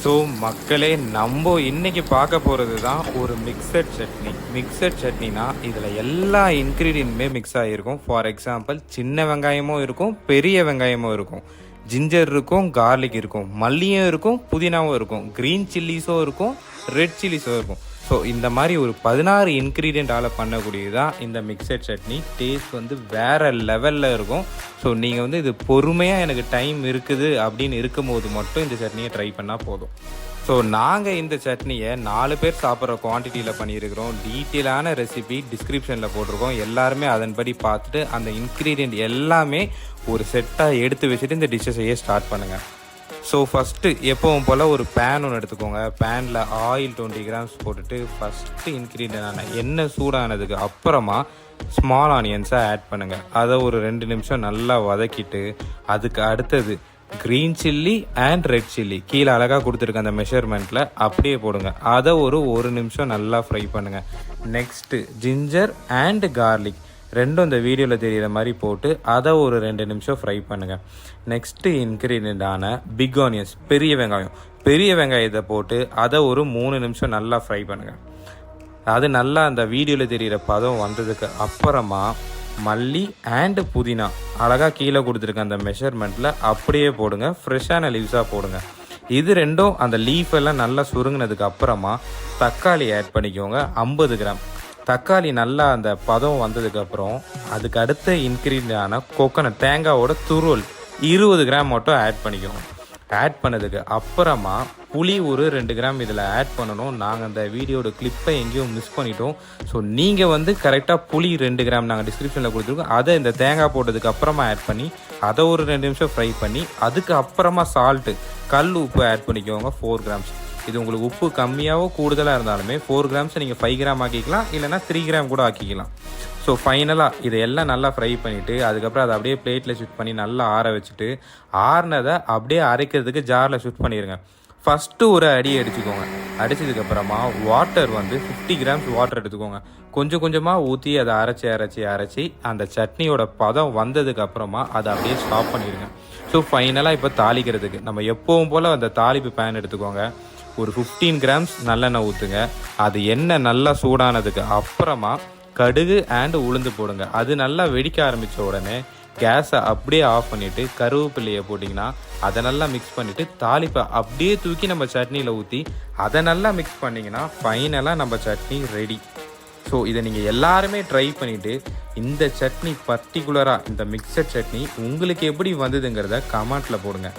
So மக்களே, நம்ம இன்னைக்கு பார்க்க போகிறது தான் ஒரு மிக்சட் சட்னி. மிக்சட் சட்னினா இதில் எல்லா இன்க்ரீடியன்ட்டுமே மிக்ஸ் ஆகிருக்கும். ஃபார் எக்ஸாம்பிள், சின்ன வெங்காயமும் இருக்கும், பெரிய வெங்காயமும் இருக்கும், ஜிஞ்சர் இருக்கும், கார்லிக் இருக்கும், மல்லியும் இருக்கும், புதினாவும் இருக்கும், க்ரீன் சில்லிஸும் இருக்கும், ரெட் சில்லிஸும் இருக்கும். ஸோ இந்த மாதிரி ஒரு 16 இன்க்ரீடியண்ட்டால் பண்ணக்கூடியது தான் இந்த மிக்சட் சட்னி. டேஸ்ட் வந்து வேறு லெவலில் இருக்கும். ஸோ நீங்கள் வந்து இது பொறுமையாக எனக்கு டைம் இருக்குது அப்படின்னு இருக்கும்போது மட்டும் இந்த சட்னியை ட்ரை பண்ணால் போதும். ஸோ நாங்கள் இந்த சட்னியை 4 பேர் சாப்பிட்ற குவான்டிட்டியில் பண்ணியிருக்கிறோம். டீட்டெயிலான ரெசிபி டிஸ்கிரிப்ஷனில் போட்டிருக்கோம். எல்லாருமே அதன்படி பார்த்துட்டு அந்த இன்க்ரீடியண்ட் எல்லாமே ஒரு செட்டாக எடுத்து வச்சுட்டு இந்த டிஷ்ஷை செய்ய ஸ்டார்ட் பண்ணுங்கள். ஸோ ஃபஸ்ட்டு எப்பவும் போல் ஒரு பேன் ஒன்று எடுத்துக்கோங்க. பேனில் ஆயில் 20 கிராம்ஸ் போட்டுட்டு ஃபஸ்ட்டு இன்க்ரீடியண்டான எண்ணெய் சூடானதுக்கு அப்புறமா ஸ்மால் ஆனியன்ஸை ஆட் பண்ணுங்கள். அதை ஒரு 2 நிமிஷம் நல்லா வதக்கிட்டு அதுக்கு அடுத்தது green chilli and red chilli கீழே அழகாக கொடுத்துருக்க அந்த மெஷர்மெண்ட்டில் அப்படியே போடுங்க. அதை ஒரு நிமிஷம் நல்லா ஃப்ரை பண்ணுங்கள். நெக்ஸ்ட்டு ஜிஞ்சர் அண்ட் கார்லிக் ரெண்டும் இந்த வீடியோவில் தெரிகிற மாதிரி போட்டு அதை ஒரு 2 நிமிஷம் ஃப்ரை பண்ணுங்கள். நெக்ஸ்ட்டு இன்க்ரீடியண்டான பிக் ஆனியன்ஸ், பெரிய வெங்காயத்தை போட்டு அதை ஒரு 3 நிமிஷம் நல்லா ஃப்ரை பண்ணுங்கள். அது நல்லா அந்த வீடியோவில் தெரிகிற பதம் வந்ததுக்கு அப்புறமா மல்லி அண்டு புதினா அழகாக கீழே கொடுத்துருக்க அந்த மெஷர்மெண்ட்டில் அப்படியே போடுங்க. ஃப்ரெஷ்ஷான லீவ்ஸாக போடுங்க. இது ரெண்டும் அந்த லீஃப் எல்லாம் நல்லா சுருங்கினதுக்கு அப்புறமா தக்காளி ஆட் பண்ணிக்கோங்க. 50 கிராம் தக்காளி நல்லா அந்த பதம் வந்ததுக்கப்புறம் அதுக்கு அடுத்த இன்க்ரீடியண்டான கோகோனட் தேங்காவோட துருவல் 20 கிராம் மட்டும் ஆட் பண்ணிக்கோங்க. ஆட் பண்ணதுக்கு அப்புறமா புளி ஒரு 2 கிராம் இதில் ஆட் பண்ணணும். நாங்கள் அந்த வீடியோட கிளிப்பை எங்கேயும் மிஸ் பண்ணிட்டோம். ஸோ நீங்கள் வந்து கரெக்டாக புளி 2 கிராம் நாங்கள் டிஸ்கிரிப்ஷனில் கொடுத்துருக்கோம். அதை இந்த தேங்காய் போட்டதுக்கு அப்புறமா ஆட் பண்ணி அதை ஒரு 2 நிமிஷம் ஃப்ரை பண்ணி அதுக்கு அப்புறமா சால்ட்டு, கல் உப்பு ஆட் பண்ணிக்கோங்க 4 கிராம்ஸ். இது உங்களுக்கு உப்பு கம்மியாகவோ கூடுதலாக இருந்தாலுமே 4 கிராம்ஸை நீங்கள் 5 கிராம் ஆக்கிக்கலாம், இல்லைனா 3 கிராம் கூட ஆக்கிக்கலாம். ஸோ ஃபைனலாக இதையெல்லாம் நல்லா ஃப்ரை பண்ணிவிட்டு அதுக்கப்புறம் அதை அப்படியே பிளேட்டில் ஷிஃப்ட் பண்ணி நல்லா ஆற வச்சுட்டு ஆறினதை அப்படியே அரைக்கிறதுக்கு ஜாரில் ஷிஃப்ட் பண்ணிடுங்க. ஃபஸ்ட்டு ஒரு அடி அடிச்சுக்கோங்க. அடித்ததுக்கப்புறமா வாட்டர் வந்து 50 கிராம்ஸ் வாட்டர் எடுத்துக்கோங்க. கொஞ்சம் கொஞ்சமாக ஊற்றி அதை அரைச்சி அந்த சட்னியோட பதம் வந்ததுக்கப்புறமா அதை அப்படியே ஸ்டாப் பண்ணிடுங்க. ஸோ ஃபைனலாக இப்போ தாளிக்கிறதுக்கு நம்ம எப்பவும் போல் அந்த தாளிப்பு பேன் எடுத்துக்கோங்க. ஒரு 15 கிராம்ஸ் நல்லெண்ணெய் ஊற்றுங்க. அது எண்ணெய் நல்லா சூடானதுக்கு அப்புறமா கடுகு அண்டு உளுந்து போடுங்க. அது நல்லா வெடிக்க ஆரம்பித்த உடனே கேஸை அப்படியே ஆஃப் பண்ணிவிட்டு கருவேப்பிலையை போட்டிங்கன்னா அதை நல்லா மிக்ஸ் பண்ணிவிட்டு தாளிப்பை அப்படியே தூக்கி நம்ம சட்னியில் ஊற்றி அதை நல்லா மிக்ஸ் பண்ணிங்கன்னா ஃபைனலாக நம்ம சட்னி ரெடி. ஸோ இதை நீங்கள் எல்லாருமே ட்ரை பண்ணிவிட்டு இந்த சட்னி பர்டிகுலராக இந்த மிக்சட் சட்னி உங்களுக்கு எப்படி வந்ததுங்கிறத கமெண்ட்டில் போடுங்க.